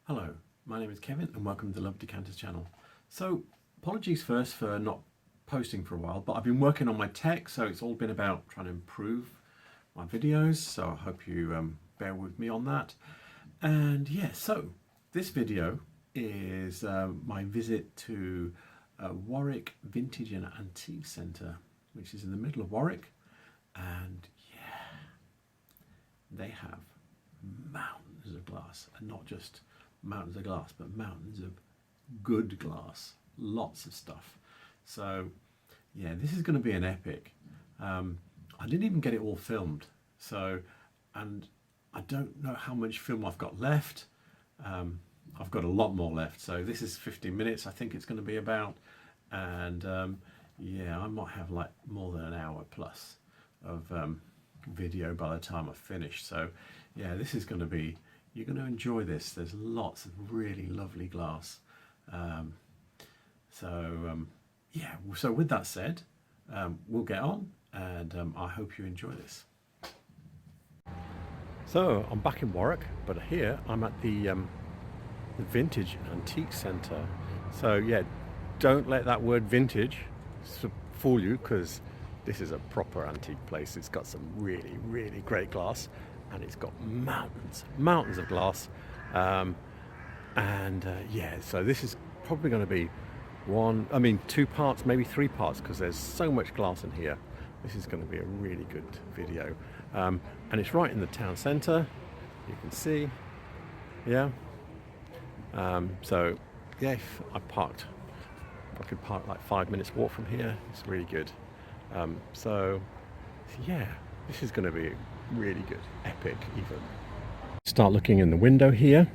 Hello, my name is Kevin and welcome to the Love Decanters channel. So apologies first for not posting for a while, but I've been working on my tech, so it's all been about trying to improve my videos, so I hope you bear with me on that. And yeah, so this video is my visit to Warwick Vintage and Antique Centre, which is in the middle of Warwick, and yeah, they have mountains of glass, and not just mountains of glass, but mountains of good glass, lots of stuff. So yeah, this is going to be an epic. I didn't even get it all filmed, so, and I don't know how much film I've got left. I've got a lot more left, so this is 15 minutes I think it's going to be about, and yeah, I might have like more than an hour plus of video by the time I finish. So yeah, this is going to be, you're going to enjoy this. There's lots of really lovely glass. Yeah, so with that said, we'll get on, and I hope you enjoy this. So I'm back in Warwick, but here I'm at the Vintage and Antique Centre. So yeah, don't let that word vintage fool you, because this is a proper antique place. It's got some really, really great glass, and it's got mountains of glass. Yeah, so this is probably going to be two parts, maybe three parts, because there's so much glass in here. This is going to be a really good video. And it's right in the town centre, you can see, yeah. So yeah, if I could park like 5 minutes walk from here. It's really good. So yeah, this is going to be really good, epic even. Start looking in the window here.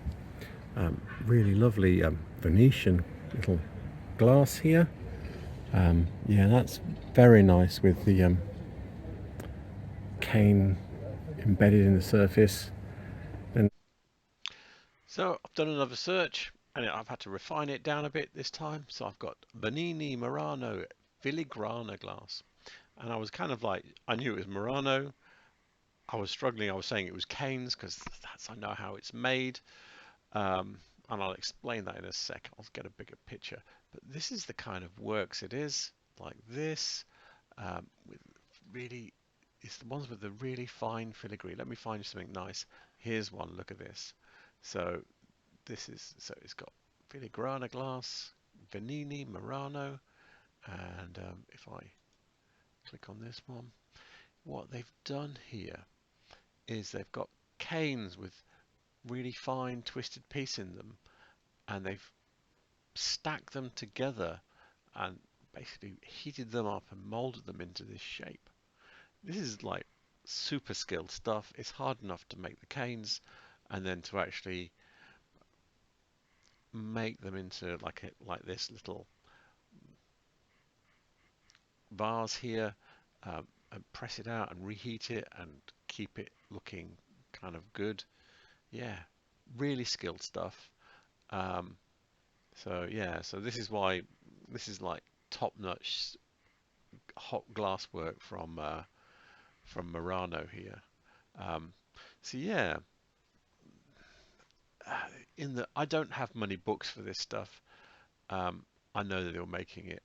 Really lovely Venetian little glass here. Yeah, that's very nice with the cane embedded in the surface. So I've done another search, and I've had to refine it down a bit this time. So I've got Bernini Murano filigrana glass, and I was kind of like, I knew it was Murano. I was struggling. I was saying it was canes because I know how it's made, and I'll explain that in a sec. I'll get a bigger picture. But this is the kind of works it is, like this, with really, it's the ones with the really fine filigree. Let me find you something nice. Here's one. Look at this. So it's got filigrana glass, Bernini, Murano, and if I click on this one, what they've done here is they've got canes with really fine twisted piece in them, and they've stacked them together and basically heated them up and molded them into this shape. This is like super skilled stuff. It's hard enough to make the canes, and then to actually make them into like this little vase here, and press it out and reheat it and keep it looking kind of good. Yeah, really skilled stuff. So yeah, so this is why this is like top-notch hot glass work from Murano here. So yeah, I don't have many books for this stuff. I know that they were making it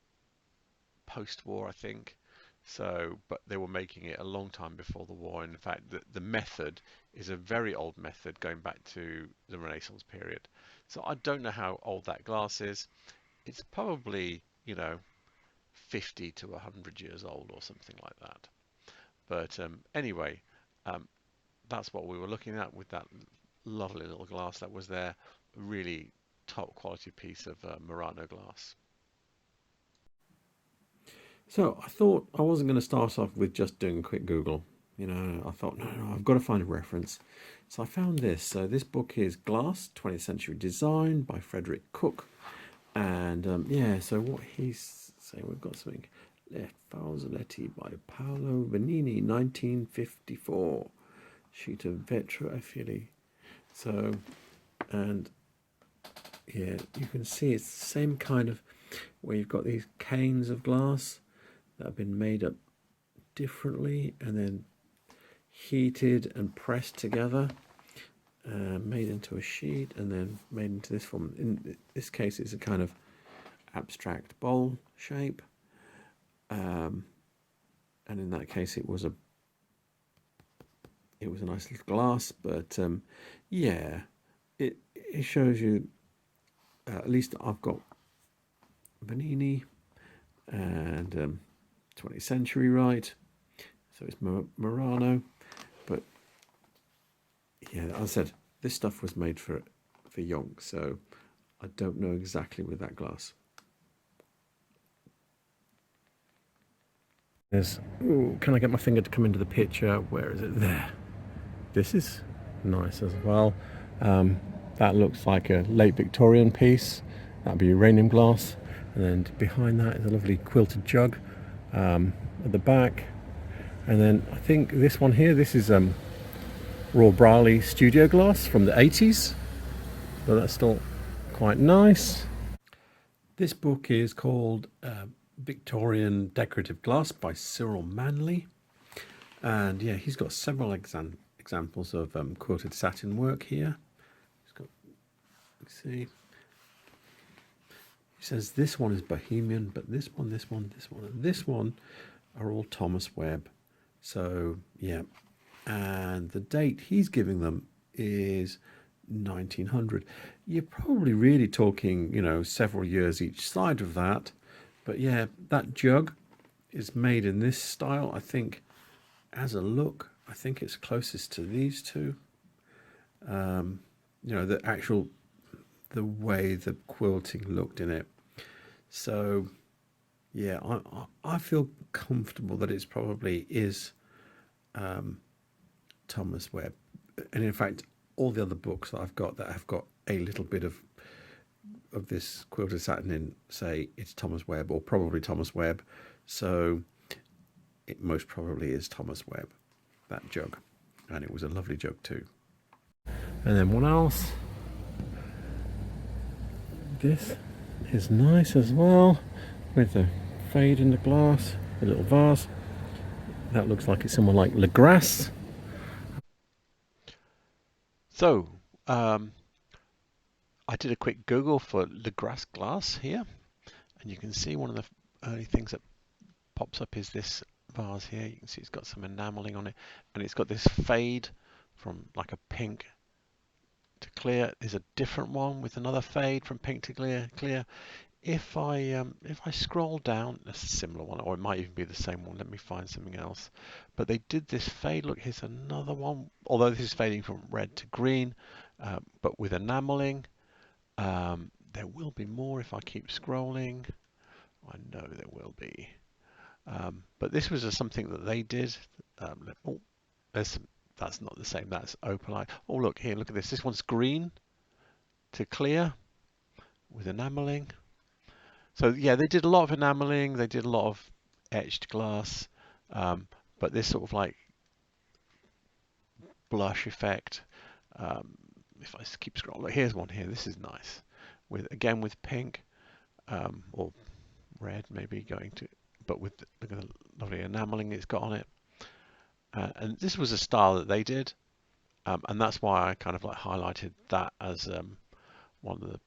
post-war, I think. So, but they were making it a long time before the war. In fact, the method is a very old method going back to the Renaissance period. So I don't know how old that glass is. It's probably, 50 to 100 years old or something like that. But anyway, that's what we were looking at with that lovely little glass that was there. A really top quality piece of Murano glass. So I thought I wasn't going to start off with just doing a quick Google. I thought, no, I've got to find a reference. So I found this. So this book is Glass, 20th Century Design by Frederick Cook. And yeah, so what he's saying, we've got something. Le Falsoletti by Paolo Vanini, 1954. Sheet of vetro affili. So, and yeah, you can see it's the same kind of, where you've got these canes of glass that have been made up differently and then heated and pressed together. made into a sheet and then made into this form. In this case, it's a kind of abstract bowl shape, and in that case, it was a nice little glass. But yeah, it shows you. At least I've got Bernini and 20th century, right? So it's Murano, but yeah, as I said, this stuff was made for Yonk, so I don't know exactly with that glass. Ooh, can I get my finger to come into the picture? Where is it? There. This is nice as well. That looks like a late Victorian piece. That'd be uranium glass. And then behind that is a lovely quilted jug at the back. And then I think this one here, this is Raw Braley studio glass from the 80s. So that's still quite nice. This book is called Victorian Decorative Glass by Cyril Manley. And yeah, he's got several examples of quilted satin work here. He's got, let's see. He says this one is Bohemian, but this one, and this one are all Thomas Webb. So yeah, and the date he's giving them is 1900. You're probably really talking, you know, several years each side of that. But yeah, that jug is made in this style. I think as a look, I think it's closest to these two. You know, the way the quilting looked in it. So yeah, I feel comfortable that it's probably is Thomas Webb. And in fact, all the other books that I've got that have got a little bit of this quilted satin in say it's Thomas Webb or probably Thomas Webb. So it most probably is Thomas Webb, that jug. And it was a lovely jug too. And then what else? This is nice as well, with the fade in the glass, a little vase. That looks like it's someone like Legrasse. So, I did a quick Google for Legrasse glass here, and you can see one of the early things that pops up is this vase here. You can see it's got some enameling on it, and it's got this fade from like a pink to clear. There's a different one with another fade from pink to clear. If I scroll down, a similar one, or it might even be the same one. Let me find something else. But they did this fade. Look, here's another one. Although this is fading from red to green, but with enameling. There will be more if I keep scrolling. I know there will be. But this was something that they did. Oh, that's not the same. That's opalite. Oh, look here. Look at this. This one's green to clear with enameling. So yeah, they did a lot of enameling. They did a lot of etched glass. But this sort of like blush effect. If I keep scrolling, look, here's one here. This is nice. Again with pink or red, maybe going to, but with look at the lovely enameling it's got on it. And this was a style that they did, and that's why I kind of like highlighted that as one of the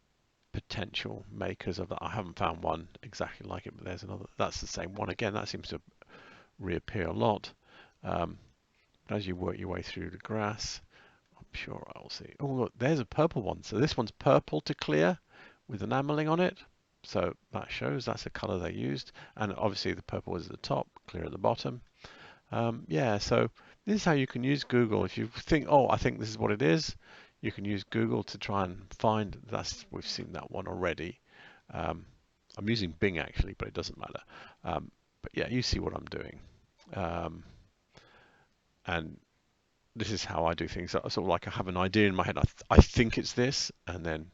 potential makers of that. I haven't found one exactly like it, but there's another. That's the same one again. That seems to reappear a lot. As you work your way through the grass, I'm sure I'll see. Oh look, there's a purple one. So this one's purple to clear with enameling on it. So that shows that's the color they used. And obviously the purple was at the top, clear at the bottom. Yeah, so this is how you can use Google. If you think, oh, I think this is what it is, you can use Google to try and find. We've seen that one already. I'm using Bing actually, but it doesn't matter. But yeah, you see what I'm doing. And this is how I do things. I sort of like I have an idea in my head. I think it's this, and then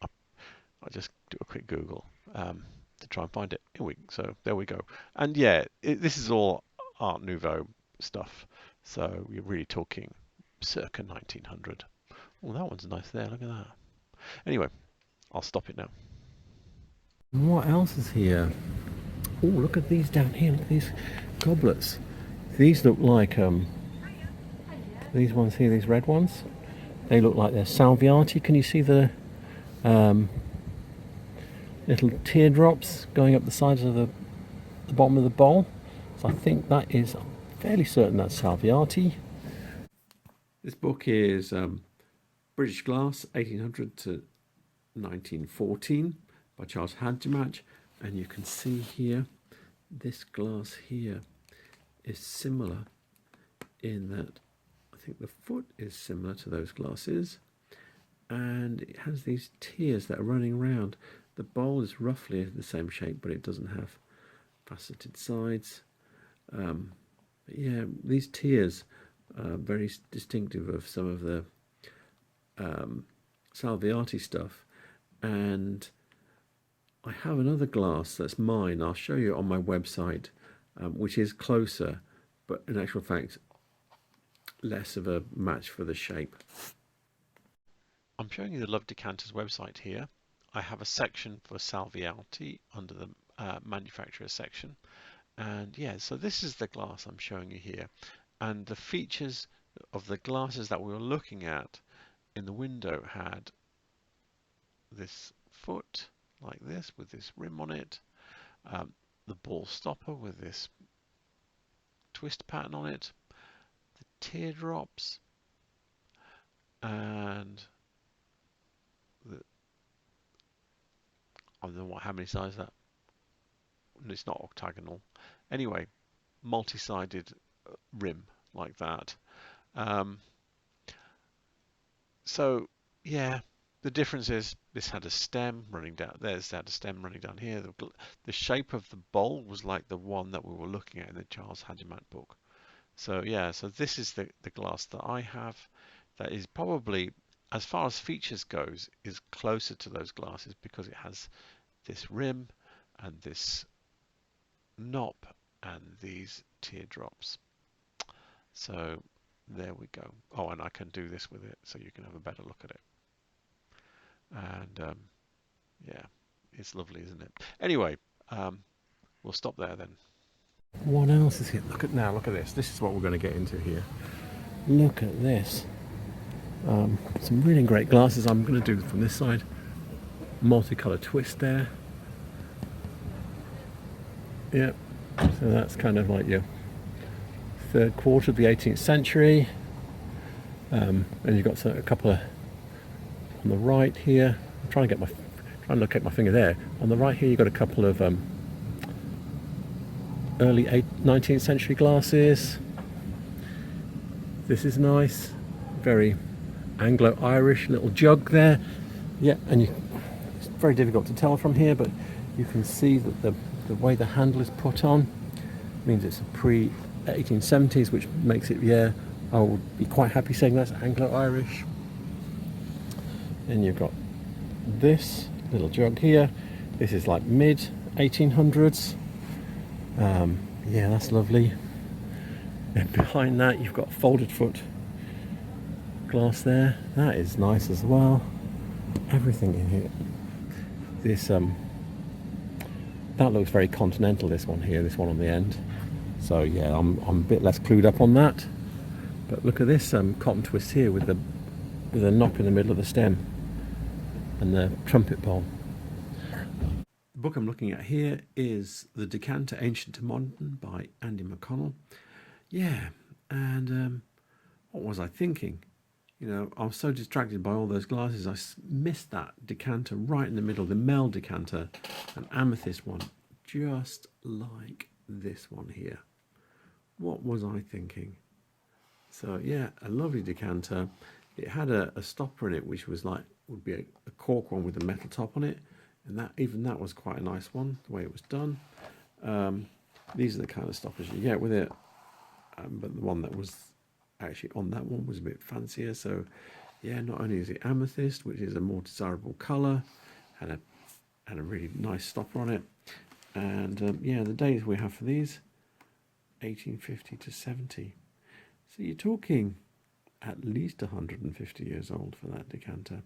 I just do a quick Google to try and find it. So there we go. And yeah, this is all Art Nouveau stuff. So we're really talking circa 1900. Oh, that one's nice there. Look at that. Anyway, I'll stop it now. What else is here? Oh, look at these down here. Look at these goblets. These look like these ones here, these red ones. They look like they're Salviati. Can you see the little teardrops going up the sides of the bottom of the bowl? So I think that is, I'm fairly certain that's Salviati. This book is British Glass, 1800 to 1914 by Charles Hajdamach, and you can see here, this glass here is similar in that I think the foot is similar to those glasses, and it has these tiers that are running around. The bowl is roughly the same shape, but it doesn't have faceted sides. But yeah, these tiers are very distinctive of some of the Salviati stuff. And I have another glass that's mine. I'll show you on my website, which is closer, but in actual fact less of a match for the shape. I'm showing you the Love Decanters website here. I have a section for Salviati under the manufacturer section, and yeah, so this is the glass I'm showing you here, and the features of the glasses that we were looking at in the window had this foot like this with this rim on it, the ball stopper with this twist pattern on it, the teardrops, and I don't know how many sides that. It's not octagonal. Anyway, multi-sided rim like that. So yeah, the difference is this had a stem running down. There's had a stem running down here. The shape of the bowl was like the one that we were looking at in the Charles Hajdamach book. So yeah, so this is the glass that I have. That is probably, as far as features goes, is closer to those glasses because it has this rim and this knob and these teardrops. So there we go. Oh, and I can do this with it so you can have a better look at it. And yeah, it's lovely, isn't it? Anyway, we'll stop there then. What else is here? Look at this. This is what we're going to get into here. Look at this. Some really great glasses. I'm going to do from this side. Multicolour twist there. Yeah, so that's kind of like your third quarter of the 18th century. And you've got a couple of on the right here. I'm trying to locate my finger there. On the right here, you've got a couple of early 19th century glasses. This is nice, very Anglo-Irish little jug there. Yeah, and it's very difficult to tell from here, but you can see that the way the handle is put on means it's a pre-1870s, which makes it, yeah, I would be quite happy saying that's Anglo-Irish. Then you've got this little jug here. This is like mid-1800s. Yeah, that's lovely. And behind that you've got folded foot glass there. That is nice as well. Everything in here. This that looks very continental, this one here, this one on the end. So yeah, I'm a bit less clued up on that. But look at this cotton twist here with the knop in the middle of the stem and the trumpet bowl. The book I'm looking at here is The Decanter, Ancient to Modern by Andy McConnell. Yeah, and what was I thinking? You know, I was so distracted by all those glasses, I missed that decanter right in the middle, the Mel decanter, an amethyst one, just like this one here. What was I thinking? So yeah, a lovely decanter. It had a stopper in it, which was like, would be a cork one with a metal top on it. And that was quite a nice one, the way it was done. These are the kind of stoppers you get with it. But the one that was actually on that one was a bit fancier. So yeah, not only is it amethyst, which is a more desirable colour, and a really nice stopper on it. And yeah, the dates we have for these, 1850 to 70. So you're talking at least 150 years old for that decanter.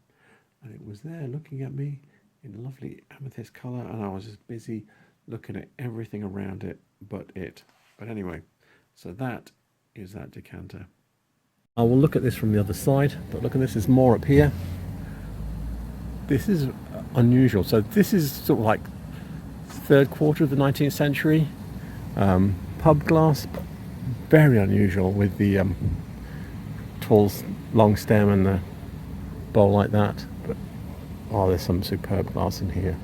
And it was there looking at me in a lovely amethyst colour, and I was just busy looking at everything around it but it. But anyway, so that is that decanter. I will look at this from the other side, but look at this, there's more up here. This is unusual. So this is sort of like third quarter of the 19th century. Pub glass, very unusual with the tall long stem and the bowl like that. But oh, there's some superb glass in here.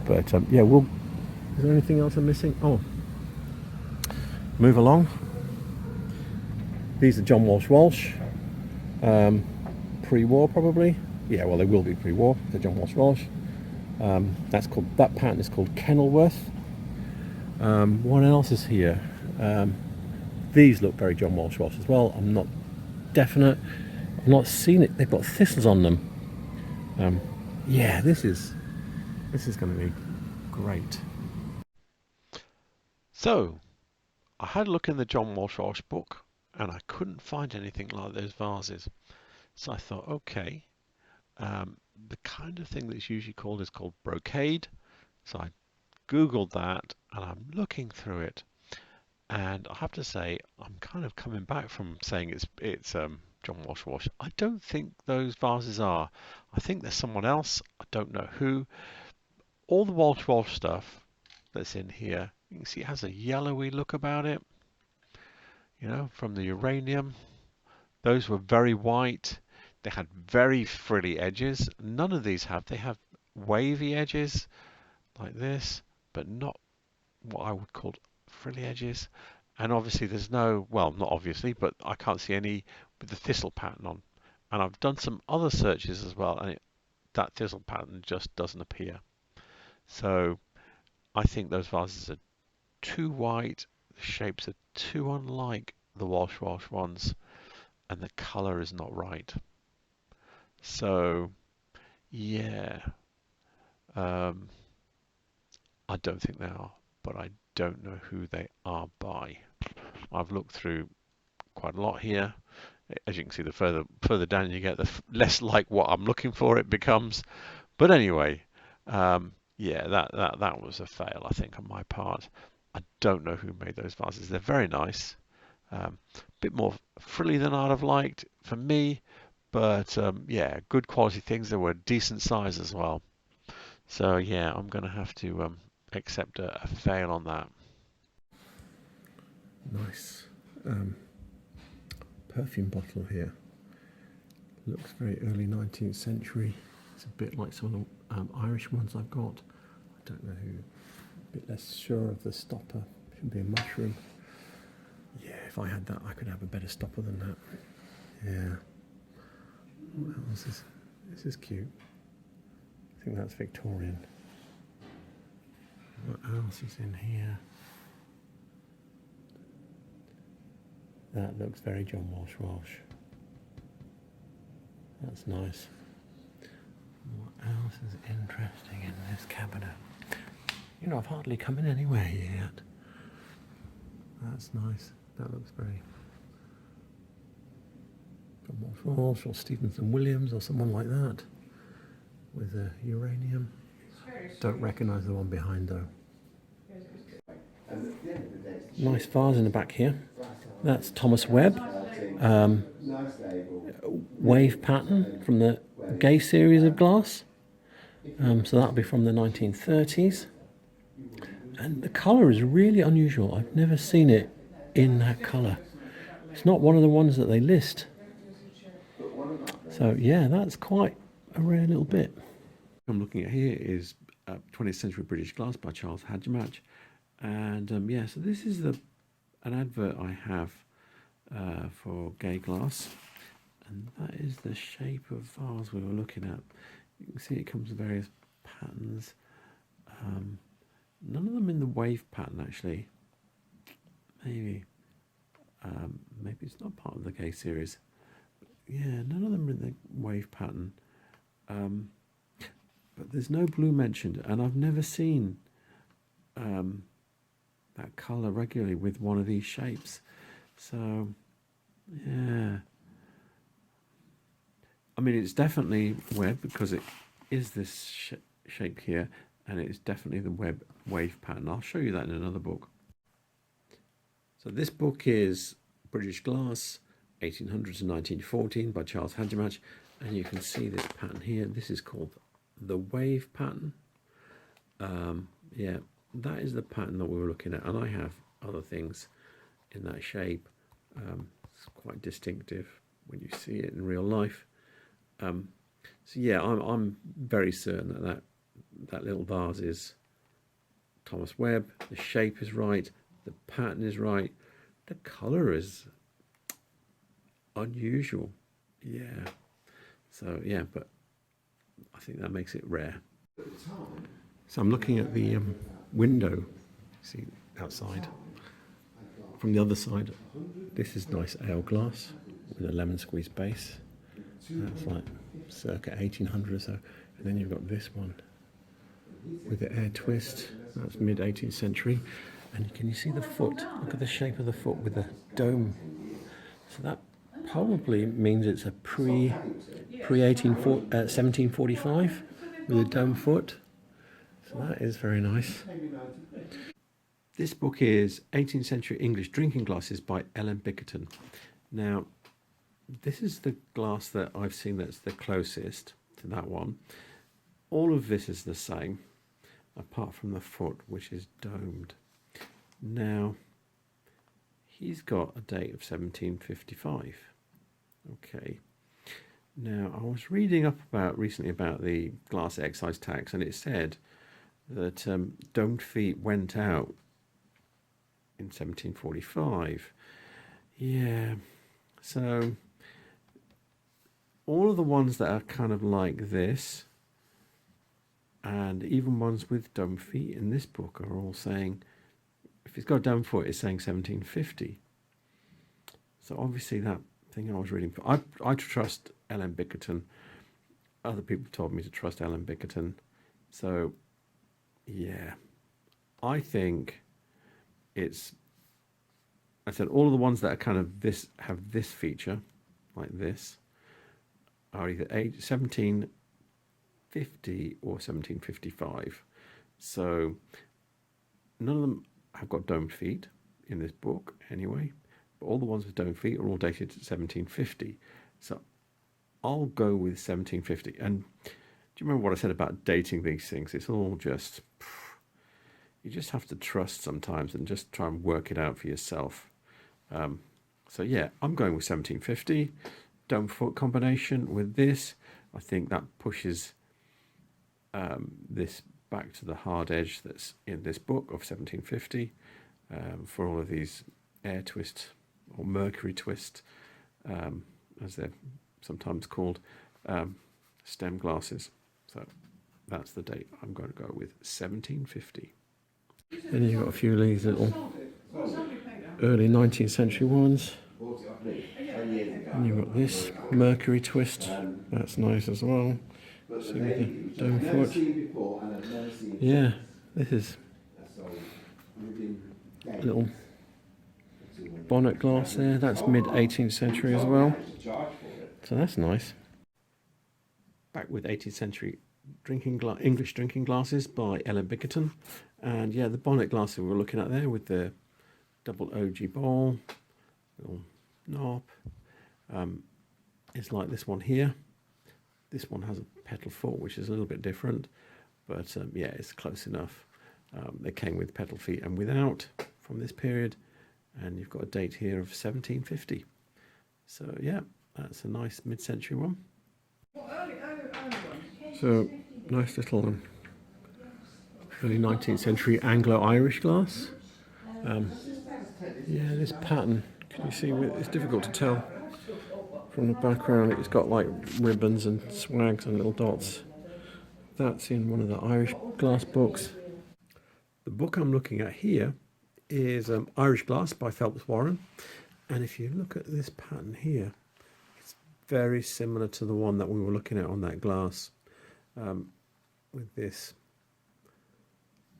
But yeah, is there anything else I'm missing? Oh, move along. These are John Walsh, pre-war probably. Yeah, well, they will be pre-war. They're John Walsh. That pattern is called Kenilworth. What else is here? These look very John Walsh as well. I'm not definite. I've not seen it. They've got thistles on them. Yeah, this is going to be great. So, I had a look in the John Walsh book, and I couldn't find anything like those vases. So I thought, okay, the kind of thing that's usually called brocade. So I googled that, and I'm looking through it, and I have to say I'm kind of coming back from saying it's John Walsh. I don't think those vases are. I think there's someone else. I don't know who. All the Walsh stuff that's in here, you can see it has a yellowy look about it. You know, from the uranium. Those were very white. They had very frilly edges. None of these have. They have wavy edges like this, but not what I would call frilly edges. And obviously there's no, well, not obviously, but I can't see any with the thistle pattern on. And I've done some other searches as well, and that thistle pattern just doesn't appear. So I think those vases are too white. The shapes are too unlike the Walsh ones, and the colour is not right. So yeah, I don't think they are, but I don't know who they are by. I've looked through quite a lot here. As you can see, the further down you get, the less like what I'm looking for it becomes. But anyway, yeah, that was a fail, I think, on my part. I don't know who made those vases. They're very nice. A bit more frilly than I'd have liked for me, but yeah, good quality things. They were decent size as well. So yeah, I'm going to have to accept a fail on that. Nice. Perfume bottle here. Looks very early 19th century. It's a bit like some of the Irish ones I've got. I don't know who. A bit less sure of the stopper. Should be a mushroom. Yeah, if I had that, I could have a better stopper than that. Yeah. What else is? This is cute. I think that's Victorian. What else is in here? That looks very John Walsh. That's nice. What else is interesting in this cabinet? You know, I've hardly come in anywhere yet. That's nice. That looks very John Walsh or Stevenson Williams or someone like that with a uranium. Don't recognise the one behind though. Nice vase in the back here. That's Thomas Webb. Wave pattern from the Gay series of glass. So that'll be from the 1930s. And the colour is really unusual. I've never seen it in that colour. It's not one of the ones that they list. So yeah, that's quite a rare little bit. I'm looking at here is 20th Century British Glass by Charles Hajdamach. And yeah, so this is an advert I have for Gay glass. And that is the shape of vase we were looking at. You can see it comes in various patterns. None of them in the wave pattern actually. Maybe it's not part of the Gay series. But yeah, none of them are in the wave pattern. But there's no blue mentioned, and I've never seen that colour regularly with one of these shapes. So yeah, I mean, it's definitely Webb because it is this shape here, and it's definitely the Webb wave pattern. I'll show you that in another book. So this book is British Glass, 1800 to 1914 by Charles Hajdamach, and you can see this pattern here. This is called the wave pattern. Yeah, that is the pattern that we were looking at, and I have other things in that shape. It's quite distinctive when you see it in real life. So yeah, I'm very certain that little vase is Thomas Webb. The shape is right, the pattern is right, the colour is unusual. Yeah, so yeah, but I think that makes it rare. So I'm looking at the window, see outside. From the other side, this is nice ale glass with a lemon squeeze base. That's like circa 1800 or so. And then you've got this one with the air twist. That's mid 18th century. And can you see the foot? Look at the shape of the foot with the dome. So that probably means it's a pre 1745 with a dome foot. So that is very nice. This book is 18th Century English Drinking Glasses by Ellen Bickerton. Now, this is the glass that I've seen that's the closest to that one. All of this is the same, apart from the foot, which is domed. Now, he's got a date of 1755. Okay. Now, I was reading up recently about the glass excise tax, and it said that domed feet went out in 1745. Yeah, so all of the ones that are kind of like this, and even ones with dome feet in this book, are all saying, if it's got a dome foot, it's saying 1750. So obviously that thing I was reading, I trust Ellen Bickerton. Other people told me to trust Ellen Bickerton. So yeah, I think it's, I said all of the ones that are kind of this, have this feature, like this, are either 1750 or 1755. So none of them have got domed feet in this book anyway, but all the ones with domed feet are all dated to 1750. So I'll go with 1750. And do you remember what I said about dating these things? It's all just, you just have to trust sometimes and just try and work it out for yourself. So yeah, I'm going with 1750. Dome foot combination with this. I think that pushes this back to the hard edge that's in this book of 1750 for all of these air twist or mercury twist, as they're sometimes called, stem glasses. So that's the date. I'm going to go with 1750. Then you've got a few of these little early 19th century ones. And you've got this mercury twist. That's nice as well. See with the dome foot. Yeah, this is a little bonnet glass there. That's mid 18th century as well. So that's nice. Back with 18th century English drinking glasses by Ellen Bickerton. And yeah, the bonnet glass that we were looking at there with the double OG bowl, little knob, is like this one here. This one has a petal foot, which is a little bit different, but yeah, it's close enough. They came with petal feet and without from this period, and you've got a date here of 1750. So yeah, that's a nice mid-century one. So nice little early 19th century Anglo-Irish glass. Yeah, this pattern, can you see, it's difficult to tell from the background. It's got like ribbons and swags and little dots. That's in one of the Irish glass books. The book I'm looking at here is Irish Glass by Phelps Warren, and if you look at this pattern here, it's very similar to the one that we were looking at on that glass, with this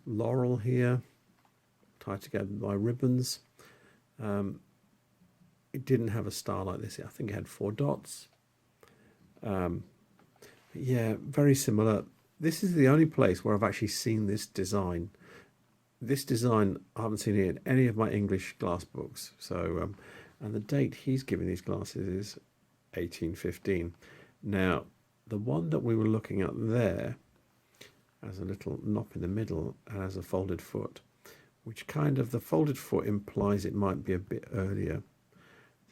laurel here tied together by ribbons. It didn't have a star like this. I think it had 4 dots. But yeah, very similar. This is the only place where I've actually seen this design. This design, I haven't seen it in any of my English glass books. So, And the date he's giving these glasses is 1815. Now, the one that we were looking at there has a little knop in the middle and has a folded foot, which kind of, the folded foot implies it might be a bit earlier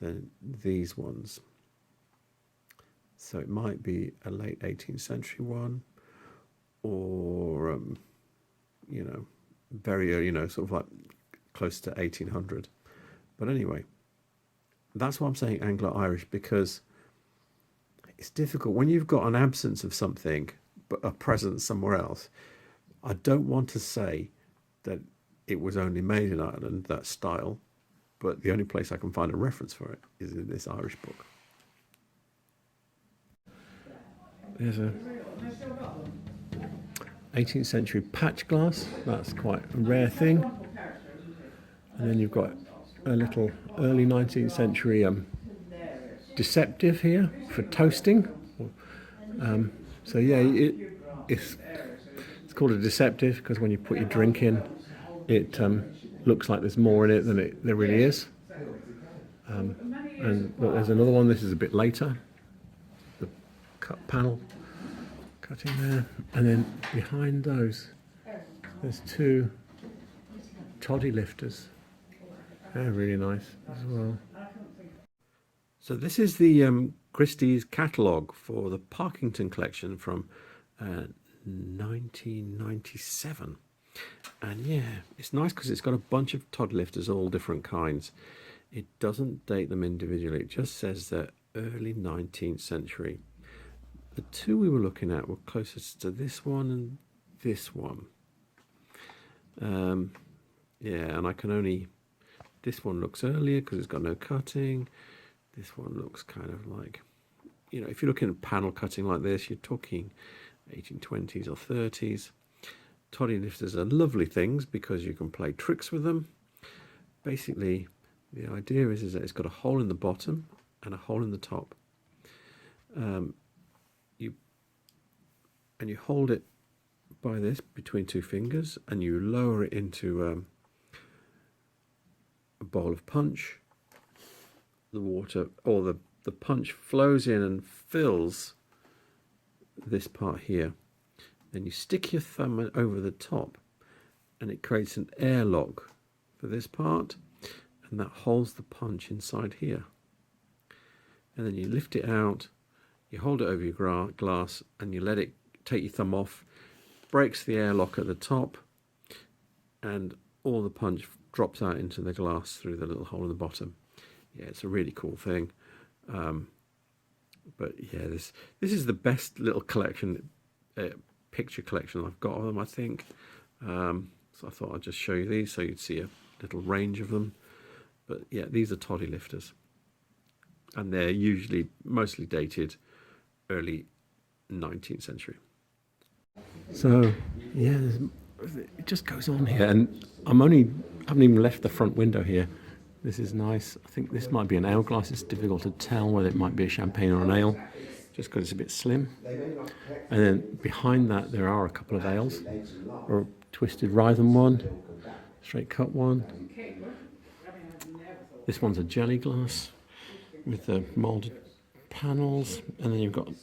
than these ones. So it might be a late 18th century one, or, you know, very early, you know, sort of like close to 1800. But anyway, that's why I'm saying Anglo-Irish, because it's difficult when you've got an absence of something but a presence somewhere else. I don't want to say that it was only made in Ireland, that style, but the only place I can find a reference for it is in this Irish book. There's a 18th century patch glass. That's quite a rare thing. And then you've got a little early 19th century deceptive here for toasting. So yeah, it's called a deceptive because when you put your drink in, it looks like there's more in it than there really is. And look, there's another one. This is a bit later. The cut panel cutting there, and then behind those, there's two toddy lifters. They're really nice as well. So this is the Christie's catalogue for the Parkington collection from 1997. And yeah, it's nice because it's got a bunch of toddy lifters, all different kinds. It doesn't date them individually. It just says they're early 19th century. The two we were looking at were closest to this one and this one. Yeah, and I can only... This one looks earlier because it's got no cutting. This one looks kind of like, you know, if you're looking at panel cutting like this, you're talking 1820s or 30s. Toddy lifters are lovely things because you can play tricks with them. Basically, the idea is that it's got a hole in the bottom and a hole in the top. You hold it by this between two fingers and you lower it into a bowl of punch. The water or the punch flows in and fills this part here. Then you stick your thumb over the top and it creates an airlock for this part, and that holds the punch inside here. And then you lift it out, you hold it over your glass and you let it take your thumb off, breaks the airlock at the top, and all the punch drops out into the glass through the little hole in the bottom. Yeah, it's a really cool thing. But yeah, this is the best little collection, picture collection I've got of them, I think. So I thought I'd just show you these so you'd see a little range of them. But yeah, these are toddy lifters. And they're usually mostly dated early 19th century. So yeah, it just goes on here. And I haven't even left the front window here. This is nice. I think this might be an ale glass. It's difficult to tell whether it might be a champagne or an ale, just because it's a bit slim. And then behind that there are a couple of ales, or a twisted Rytham one, straight cut one. This one's a jelly glass with the moulded panels, and then you've got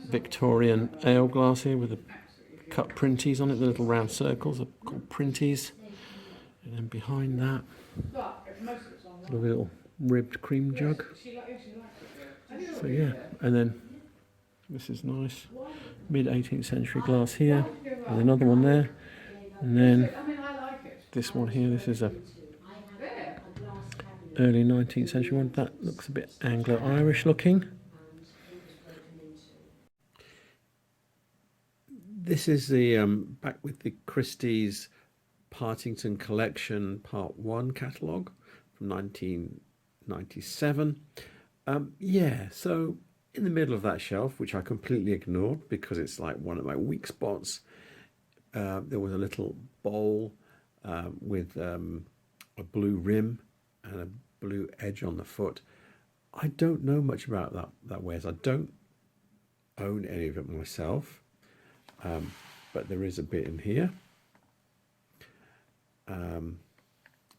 Victorian ale glass here with the cut printies on it. The little round circles are called printies. And then behind that, a little ribbed cream jug. So yeah, and then this is nice, mid 18th century glass here, and another one there, and then this one here. This is a early 19th century one. That looks a bit Anglo-Irish looking. This is the back with the Christie's Partington Collection Part 1 catalogue from 1997. Yeah, so in the middle of that shelf, which I completely ignored because it's like one of my weak spots, there was a little bowl with a blue rim and a blue edge on the foot. I don't know much about that wares. I don't own any of it myself, but there is a bit in here.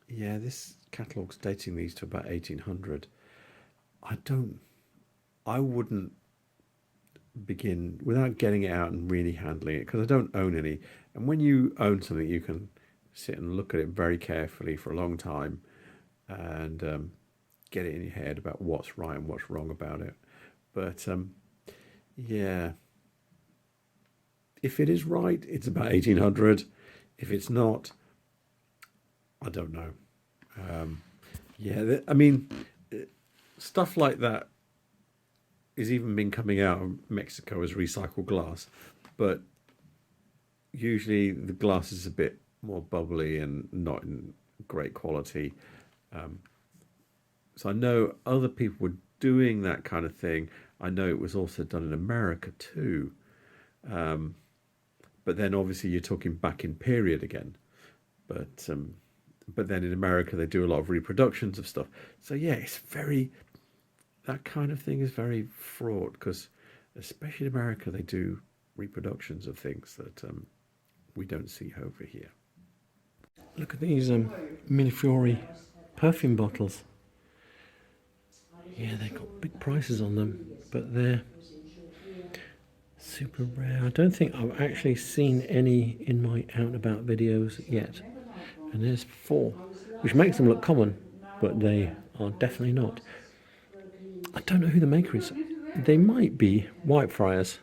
Yeah, this catalogues dating these to about 1800. I wouldn't begin without getting it out and really handling it, because I don't own any. And when you own something, you can sit and look at it very carefully for a long time and get it in your head about what's right and what's wrong about it. But yeah, if it is right, it's about 1800. If it's not, I don't know. Yeah, I mean, stuff like that has even been coming out of Mexico as recycled glass, but usually the glass is a bit more bubbly and not in great quality. So I know other people were doing that kind of thing. I know it was also done in America too. But then obviously you're talking back in period again. But then in America they do a lot of reproductions of stuff. So yeah, it's very, that kind of thing is very fraught, because especially in America they do reproductions of things that we don't see over here. Look at these Millefiori perfume bottles. Yeah, they've got big prices on them, but they're super rare. I don't think I've actually seen any in my out and about videos yet. And there's 4, which makes them look common, but they are definitely not. I don't know who the maker is. They might be Whitefriars.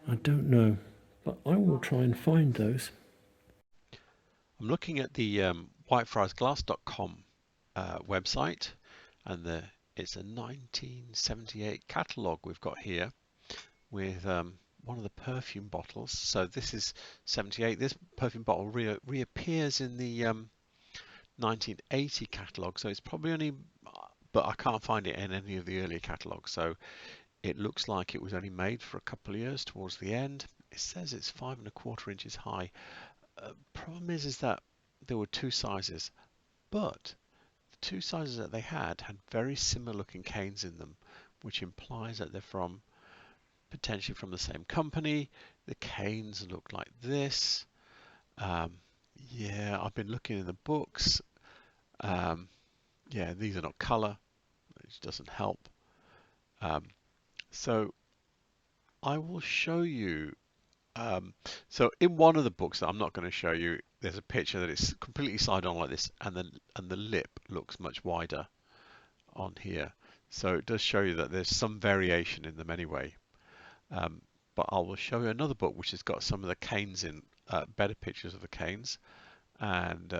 I don't know, but I will try and find those. I'm looking at the whitefriarsglass.com website, and it's a 1978 catalogue we've got here with one of the perfume bottles. So this is 78. This perfume bottle reappears in the 1980 catalogue, so it's probably only, but I can't find it in any of the earlier catalogues, so it looks like it was only made for a couple of years towards the end. It says it's 5¼ inches high. Problem is that there were 2 sizes, but the 2 sizes that they had very similar looking canes in them, which implies that they're potentially from the same company. The canes look like this. Yeah, I've been looking in the books. Yeah, these are not colour, which doesn't help. So I will show you. So in one of the books that I'm not going to show you, there's a picture that it's completely side on like this, and the lip looks much wider on here. So it does show you that there's some variation in them anyway. But I will show you another book which has got some of the canes in, better pictures of the canes, and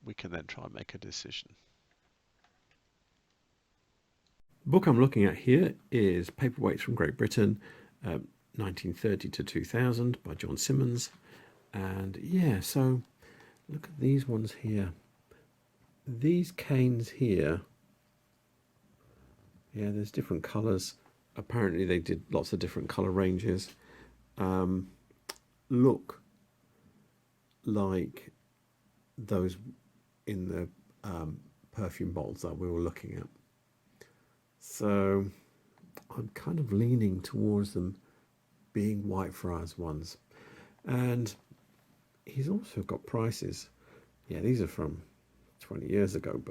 we can then try and make a decision. The book I'm looking at here is Paperweights from Great Britain, 1930 to 2000 by John Simmons. And yeah, so look at these ones here. These canes here, yeah, there's different colours. Apparently they did lots of different colour ranges. Look like those in the perfume bottles that we were looking at. So I'm kind of leaning towards them being Whitefriars ones. And he's also got prices. Yeah, these are from 20 years ago,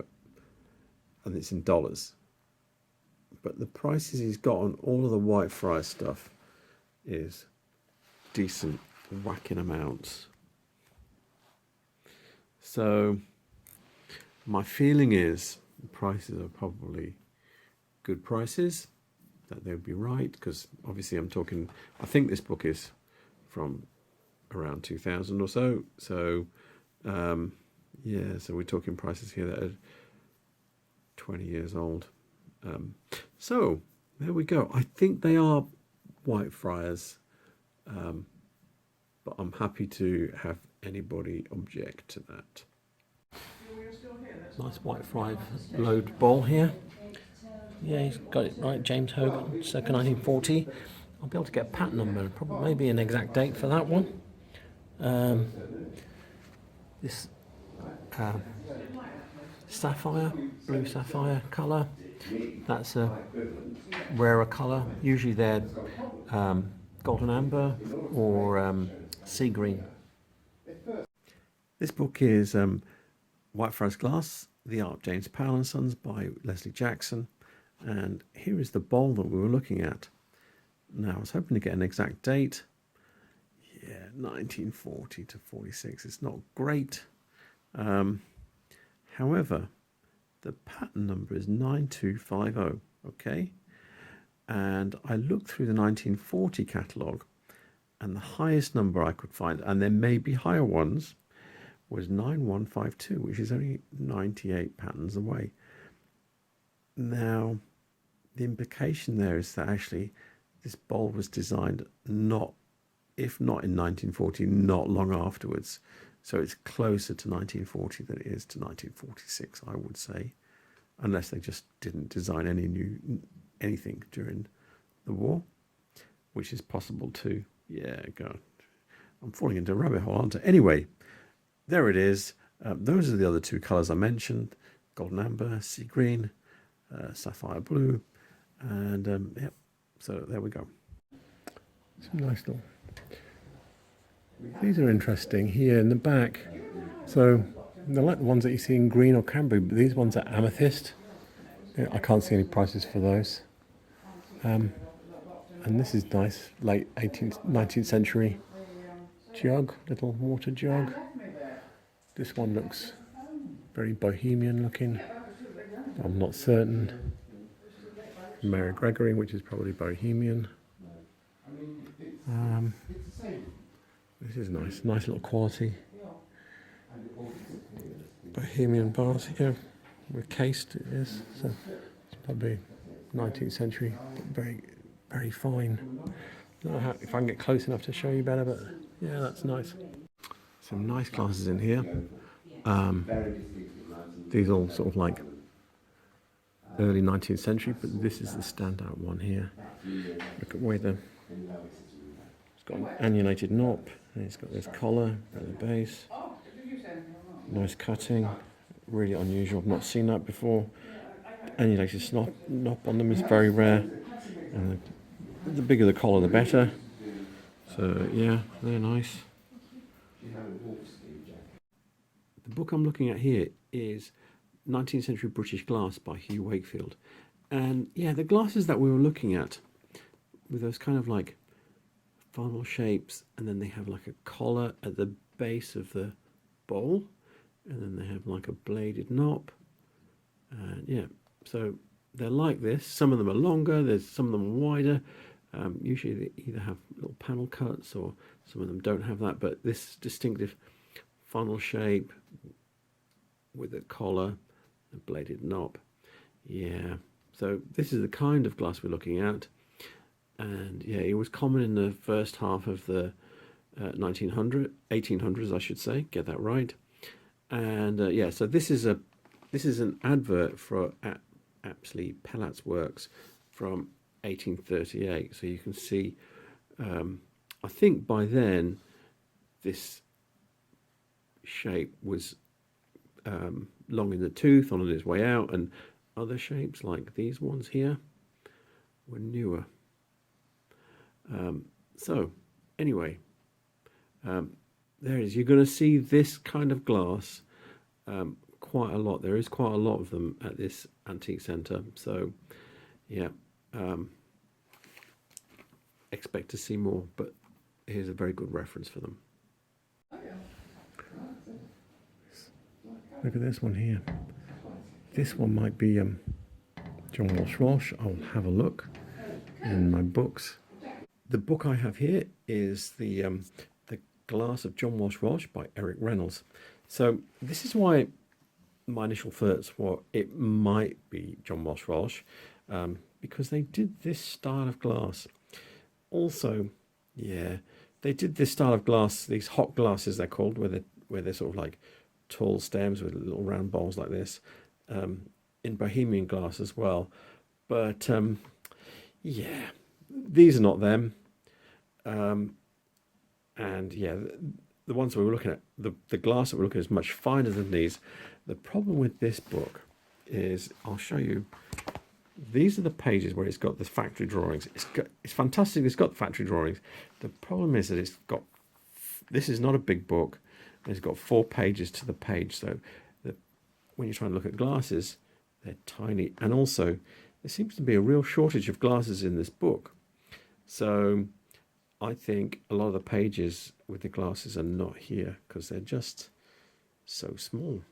and it's in dollars. But the prices he's got on all of the Whitefriars stuff is decent whacking amounts. So my feeling is the prices are probably good prices, that they would be right, because obviously I think this book is from around 2000 or so. So yeah, so we're talking prices here that are 20 years old. So there we go. I think they are Whitefriars, but I'm happy to have anybody object to that. Nice Whitefriars load ball here. Yeah, he's got it right. James Hogan, circa 1940. I'll be able to get a patent number, probably maybe an exact date for that one. This sapphire, blue sapphire colour. That's a rarer colour. Usually they're golden amber or sea green. This book is Whitefriars Glass, The Art James Powell and Sons by Leslie Jackson. And here is the bowl that we were looking at. Now, I was hoping to get an exact date. Yeah, 1940 to 46. It's not great. However, the pattern number is 9250, okay? And I looked through the 1940 catalogue, and the highest number I could find, and there may be higher ones, was 9152, which is only 98 patterns away. Now, the implication there is that actually this bowl was designed if not in 1940, not long afterwards. So it's closer to 1940 than it is to 1946, I would say, unless they just didn't design anything during the war, which is possible too. Yeah, God, I'm falling into a rabbit hole, aren't I? Anyway, there it is. Those are the other two colours I mentioned: golden amber, sea green, sapphire blue, and yep. So there we go. Some nice little. These are interesting here in the back. So they're like the ones that you see in green or Cranberry, but these ones are amethyst. I can't see any prices for those. And this is nice, late 18th, 19th century jug, little water jug. This one looks very bohemian looking. I'm not certain. Mary Gregory, which is probably bohemian. This is nice little quality. Bohemian vase here, with cased it is, so it's probably 19th century, but very, very fine. I don't know if I can get close enough to show you better, but yeah, that's nice. Some nice glasses in here. These all sort of like early 19th century, but this is the standout one here. Look at where it's got an annulated knob, and it's got this collar at the base. Nice cutting, really unusual. I've not seen that before. Annulated knob on them is very rare, and the bigger the collar, the better. So yeah, they're nice. The book I'm looking at here is 19th Century British Glass by Hugh Wakefield. And yeah, the glasses that we were looking at with those kind of like funnel shapes, and then they have like a collar at the base of the bowl, and then they have like a bladed knob. And yeah, so they're like this. Some of them are longer, there's some of them are wider. Usually they either have little panel cuts or some of them don't have that, but this distinctive funnel shape with a collar, a bladed knob. Yeah, so this is the kind of glass we're looking at. And yeah, it was common in the first half of the 1800s, I should say, get that right. And yeah, so this is an advert for Apsley Pellat's works from 1838. So you can see, I think by then this shape was long in the tooth, on its way out, and other shapes like these ones here were newer. So anyway, there it is. You're going to see this kind of glass quite a lot. There is quite a lot of them at this antique centre. So yeah, expect to see more, but here's a very good reference for them. Look at this one here. This one might be John Walsh. I'll have a look in my books. The book I have here is the Glass of John Walsh by Eric Reynolds. So this is why my initial thoughts were it might be John Walsh, because they did this style of glass. Also, yeah, they did this style of glass, these hot glasses they're called, where they're sort of like tall stems with little round bowls like this, in Bohemian glass as well. But yeah, these are not them. And yeah, the ones we were looking at, the glass that we're looking at is much finer than these. The problem with this book is, I'll show you, these are the pages where it's got the factory drawings. It's fantastic, it's got the factory drawings. The problem is that this is not a big book. It's got 4 pages to the page, so when you're trying to look at glasses, they're tiny. And also, there seems to be a real shortage of glasses in this book. So I think a lot of the pages with the glasses are not here because they're just so small.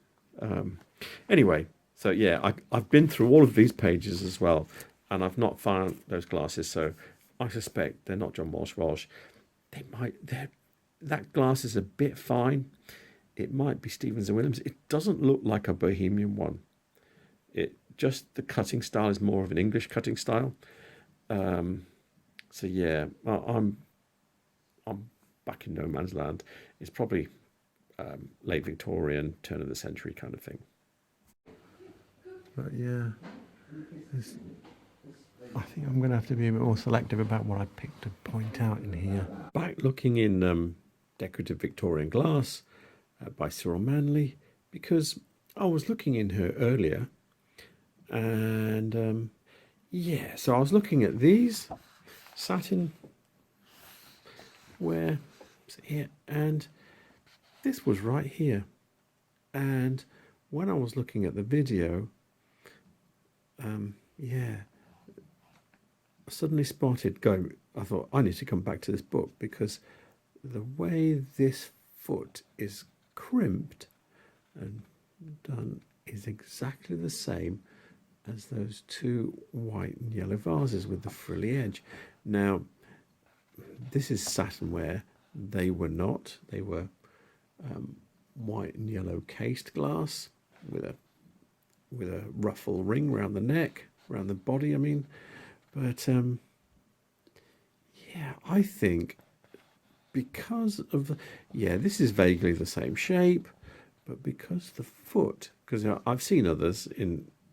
Anyway, so yeah, I've been through all of these pages as well, and I've not found those glasses. So I suspect they're not John Walsh. That glass is a bit fine. It might be Stevens and Williams. It doesn't look like a Bohemian one. The cutting style is more of an English cutting style. So yeah, I'm back in no man's land. It's probably late Victorian, turn of the century kind of thing. But yeah, I think I'm going to have to be a bit more selective about what I pick to point out in here. Back looking in Decorative Victorian Glass by Cyril Manley, because I was looking in here earlier, and yeah, so I was looking at these satin ware here, and this was right here. And when I was looking at the video, yeah, I suddenly spotted I thought I need to come back to this book, because the way this foot is crimped and done is exactly the same as those two white and yellow vases with the frilly edge. Now, this is satinware. They were not. They were white and yellow cased glass with a ruffle ring around the neck, around the body, I mean. But yeah, I think because of this is vaguely the same shape, but because the foot, because I've seen others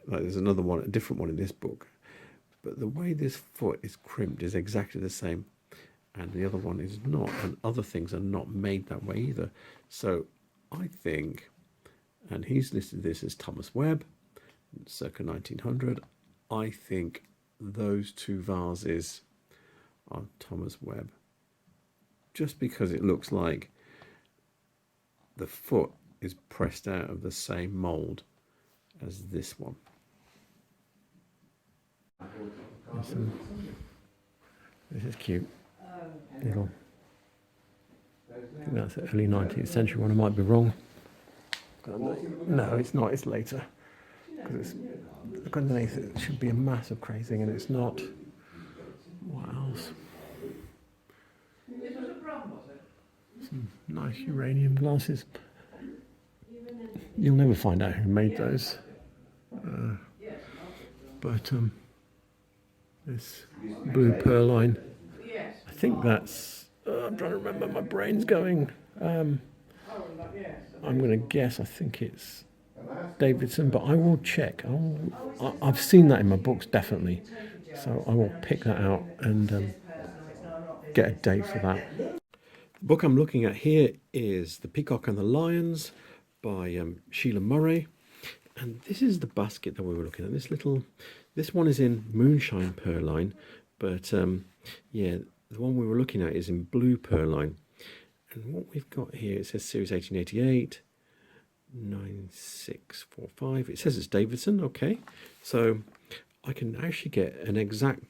there's another one, a different one in this book, but the way this foot is crimped is exactly the same, and the other one is not, and other things are not made that way either. So I think, and he's listed this as Thomas Webb, circa 1900. I think those two vases are Thomas Webb, just because it looks like the foot is pressed out of the same mould as this one. This is cute. Little. I think that's the early 19th century one. I might be wrong. No, it's not. It's later. Because look underneath it. It should be a massive crazing, and it's not. What else? Some nice uranium glasses. You'll never find out who made those. But this blue purline, I think that's, I'm trying to remember, my brain's going. I'm going to guess, I think it's Davidson, but I will check. I've seen that in my books, definitely. So I will pick that out and get a date for that. The book I'm looking at here is The Peacock and the Lions by Sheila Murray. And this is the basket that we were looking at. This one is in moonshine purline, but yeah, the one we were looking at is in blue purline. And what we've got here, it says Series 1888, 9645. It says it's Davidson, okay. So I can actually get an exact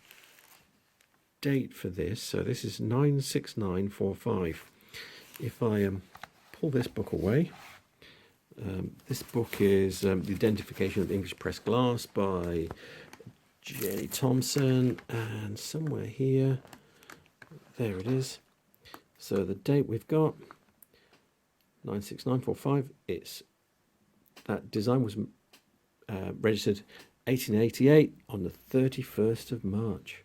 date for this. So this is 96945. If I pull this book away, this book is The Identification of English Pressed Glass by Jenny Thompson, and somewhere here, there it is. So the date we've got, 96945, that design was registered 1888 on the 31st of March.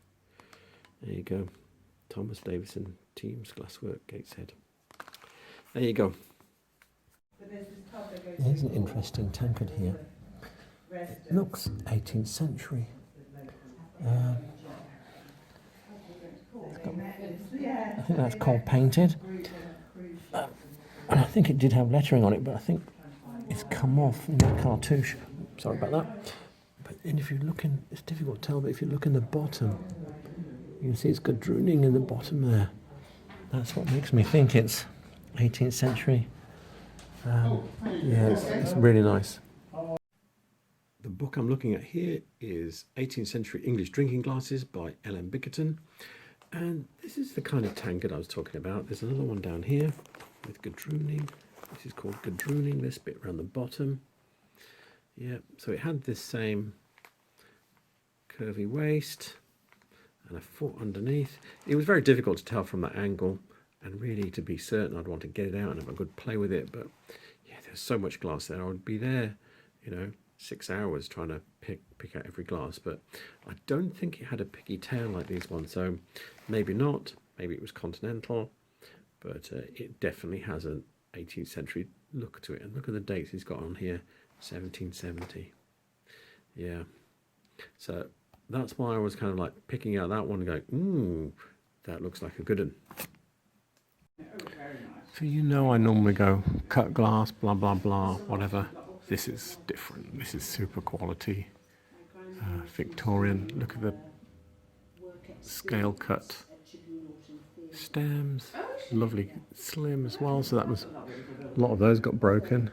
There you go. Thomas Davidson, Teams, Glasswork, Gateshead. There you go. There's an interesting tankard here. It looks 18th century. I think that's coal painted. And I think it did have lettering on it, but I think it's come off in the cartouche. Sorry about that. But if you're looking, it's difficult to tell, but if you look in the bottom, you can see it's got drooning in the bottom there. That's what makes me think it's 18th century. Yeah, it's really nice. book I'm looking at here is 18th Century English Drinking Glasses by L.M. Bickerton. And this is the kind of tankard I was talking about. There's another one down here with gadrooning. This is called gadrooning, this bit around the bottom. Yeah, so it had this same curvy waist and a foot underneath. It was very difficult to tell from that angle, and really to be certain I'd want to get it out and have a good play with it. But yeah, there's so much glass there. I would be there, you know, 6 hours trying to pick out every glass. But I don't think it had a picky tail like these ones, so maybe not. Maybe it was continental, but it definitely has an 18th century look to it. And look at the dates he's got on here, 1770. Yeah, so that's why I was kind of like picking out that one and going, ooh, that looks like a good one. So you know I normally go cut glass, blah, blah, blah, whatever. This is different. This is super quality. Victorian. Look at the scale cut stems. Lovely slim as well. So that was, a lot of those got broken.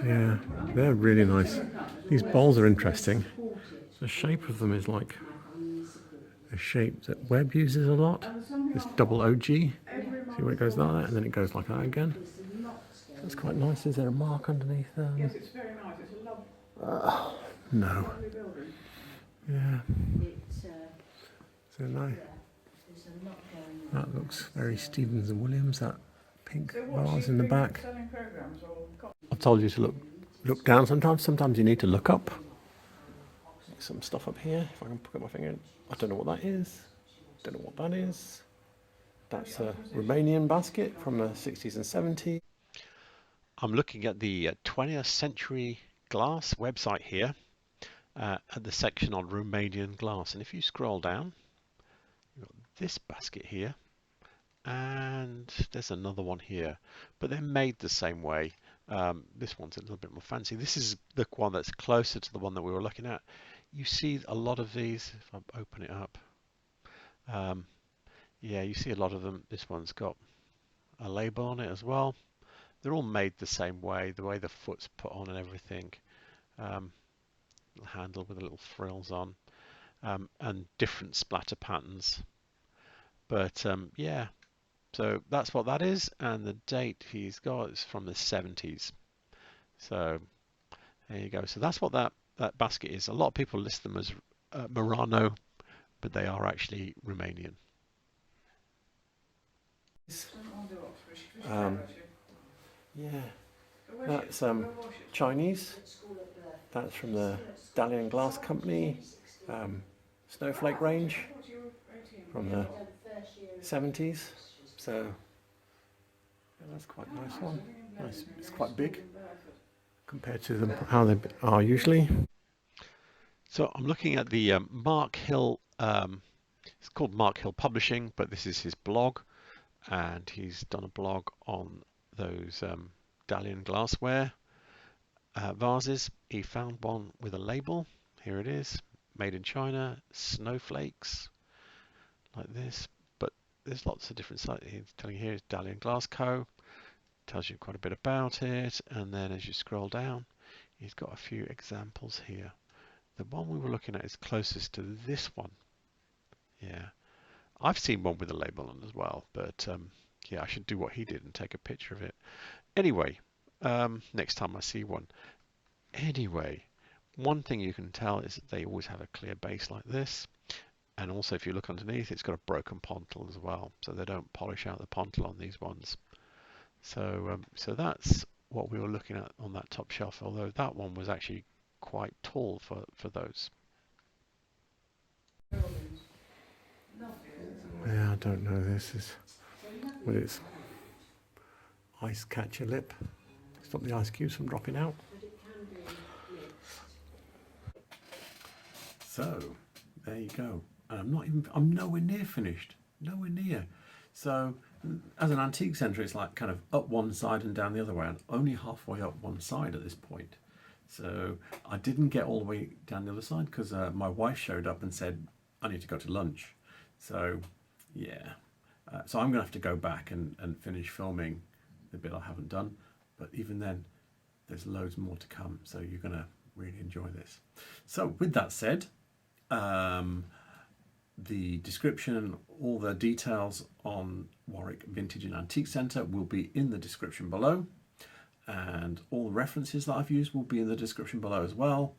Yeah, they're really nice. These bowls are interesting. The shape of them is like a shape that Webb uses a lot. This double OG. See where it goes like that, and then it goes like that again. That's quite nice. Is there a mark underneath there? Yes, it's very nice. It's a lovely No. building. Yeah. So no. That looks very Stevens and Williams. That pink vase in the back. Selling programs or I've told you to look down sometimes. Sometimes you need to look up. Some stuff up here. If I can put my finger in. I don't know what that is. Don't know what that is. That's a Romanian basket from the 60s and 70s. I'm looking at the 20th Century Glass website here at the section on Romanian glass, and if you scroll down, you've got this basket here, and there's another one here, but they're made the same way. This one's a little bit more fancy. This is the one that's closer to the one that we were looking at. You see a lot of these, if I open it up, yeah, you see a lot of them. This one's got a label on it as well. They're all made the same way, the way the foot's put on and everything. Handle with the little frills on, and different splatter patterns. But yeah, so that's what that is, and the date he's got is from the 70s. So there you go. So that's what that basket is. A lot of people list them as Murano, but they are actually Romanian. Yeah, that's Chinese. That's from the Dalian Glass Company Snowflake range from the 70s. So yeah, that's quite a nice one. Nice. It's quite big compared to them, how they are usually. So I'm looking at the Mark Hill. It's called Mark Hill Publishing, but this is his blog, and he's done a blog on those Dalian glassware vases. He found one with a label. Here it is, made in China, snowflakes, like this. But there's lots of different sites. He's telling you here is Dalian Glass Co. Tells you quite a bit about it. And then as you scroll down, he's got a few examples here. The one we were looking at is closest to this one. Yeah, I've seen one with a label on as well, but yeah, I should do what he did and take a picture of it. Anyway, next time I see one. Anyway, one thing you can tell is that they always have a clear base like this, and also if you look underneath, it's got a broken pontil as well, so they don't polish out the pontil on these ones. So so that's what we were looking at on that top shelf, although that one was actually quite tall for those. Yeah, I don't know. This is with its ice catcher lip. Stop the ice cubes from dropping out. So there you go. And I'm nowhere near finished. Nowhere near. So as an antique centre, it's like kind of up one side and down the other way, and only halfway up one side at this point. So I didn't get all the way down the other side because my wife showed up and said, I need to go to lunch. So yeah, so I'm going to have to go back and finish filming the bit I haven't done. But even then, there's loads more to come. So you're going to really enjoy this. So with that said, the description, all the details on Warwick Vintage and Antique Centre will be in the description below, and all the references that I've used will be in the description below as well.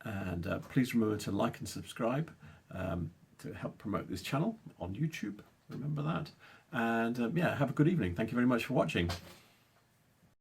And please remember to like and subscribe to help promote this channel on YouTube. Remember that. And yeah, have a good evening. Thank you very much for watching.